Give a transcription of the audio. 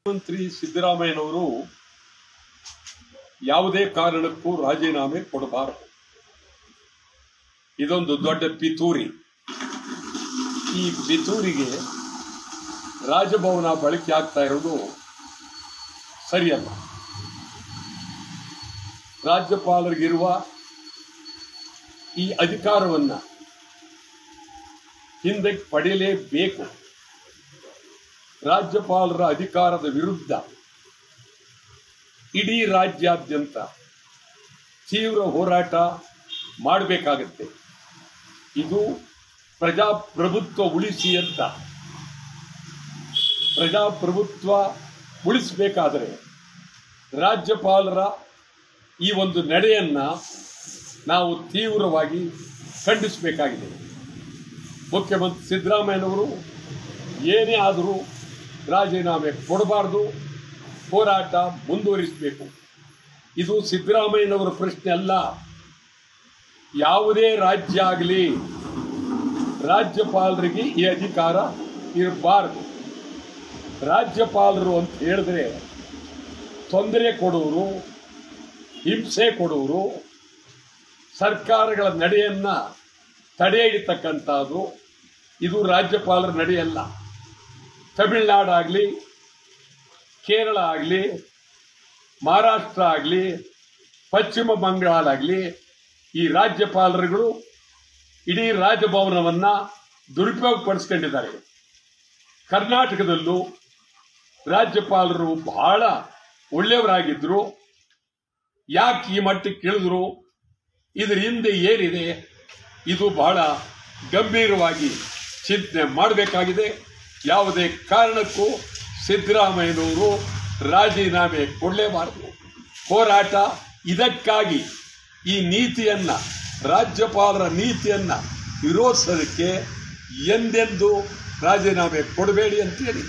ಮುಖ್ಯಮಂತ್ರಿ ಸಿದ್ದರಾಮಯ್ಯನವರು ಯಾವುದೇ ಕಾರಣಕ್ಕೂ ರಾಜೀನಾಮೆ ಕೊಡಬಾರದು. ಇದೊಂದು ದೊಡ್ಡ ಪಿತೂರಿ. ಈ ಪಿತೂರಿಗೆ ರಾಜಭವನ ಬಳಕೆ ಆಗ್ತಾ ಇರೋದು ಸರಿಯಲ್ಲ. ರಾಜ್ಯಪಾಲರಿಗಿರುವ ಈ ಅಧಿಕಾರವನ್ನು ಹಿಂದೆ ಪಡೆಯಲೇಬೇಕು. ರಾಜ್ಯಪಾಲರ ಅಧಿಕಾರದ ವಿರುದ್ಧ ಇಡೀ ರಾಜ್ಯಾದ್ಯಂತ ತೀವ್ರ ಹೋರಾಟ ಮಾಡಬೇಕಾಗತ್ತೆ. ಇದು ಪ್ರಜಾಪ್ರಭುತ್ವ ಉಳಿಸಿ ಅಂತ. ಪ್ರಜಾಪ್ರಭುತ್ವ ಉಳಿಸಬೇಕಾದರೆ ರಾಜ್ಯಪಾಲರ ಈ ಒಂದು ನಡೆಯನ್ನು ನಾವು ತೀವ್ರವಾಗಿ ಖಂಡಿಸಬೇಕಾಗಿದೆ. ಮುಖ್ಯಮಂತ್ರಿ ಸಿದ್ದರಾಮಯ್ಯನವರು ಏನೇ ಆದರೂ ರಾಜೀನಾಮೆ ಕೊಡಬಾರ್ದು, ಹೋರಾಟ ಮುಂದುವರಿಸಬೇಕು. ಇದು ಸಿದ್ದರಾಮಯ್ಯನವರ ಪ್ರಶ್ನೆ ಅಲ್ಲ. ಯಾವುದೇ ರಾಜ್ಯ ಆಗಲಿ ರಾಜ್ಯಪಾಲರಿಗೆ ಈ ಅಧಿಕಾರ ಇರಬಾರ್ದು. ರಾಜ್ಯಪಾಲರು ಅಂತ ಹೇಳಿದ್ರೆ ತೊಂದರೆ ಕೊಡೋರು, ಹಿಂಸೆ ಕೊಡೋರು, ಸರ್ಕಾರಗಳ ನಡೆಯನ್ನು ತಡೆ ಹಿಡಿತಕ್ಕಂಥದ್ದು ಇದು ರಾಜ್ಯಪಾಲರ ನಡೆಯಲ್ಲ. ತಮಿಳುನಾಡಾಗಲಿ, ಕೇರಳ ಆಗಲಿ, ಮಹಾರಾಷ್ಟ್ರ ಆಗಲಿ, ಪಶ್ಚಿಮ ಬಂಗಾಳ ಆಗಲಿ, ಈ ರಾಜ್ಯಪಾಲರುಗಳು ಇಡೀ ರಾಜಭವನವನ್ನು ದುರುಪಯೋಗಪಡಿಸ್ಕೊಂಡಿದ್ದಾರೆ. ಕರ್ನಾಟಕದಲ್ಲೂ ರಾಜ್ಯಪಾಲರು ಬಹಳ ಒಳ್ಳೆಯವರಾಗಿದ್ದರು. ಯಾಕೆ ಈ ಮಟ್ಟಕ್ಕೆ ಇಳಿದ್ರು, ಇದರ ಹಿಂದೆ ಏನಿದೆ, ಇದು ಬಹಳ ಗಂಭೀರವಾಗಿ ಚಿಂತನೆ ಮಾಡಬೇಕಾಗಿದೆ. ಯಾವುದೇ ಕಾರಣಕ್ಕೂ ಸಿದ್ದರಾಮಯ್ಯನವರು ರಾಜೀನಾಮೆ ಕೊಡಲೇಬಾರದು. ಹೋರಾಟ ಇದಕ್ಕಾಗಿ ಈ ನೀತಿಯನ್ನು, ರಾಜ್ಯಪಾಲರ ನೀತಿಯನ್ನು ವಿರೋಧಿಸೋದಕ್ಕೆ ಎಂದೆಂದೂ ರಾಜೀನಾಮೆ ಕೊಡಬೇಡಿ ಅಂತೇಳಿ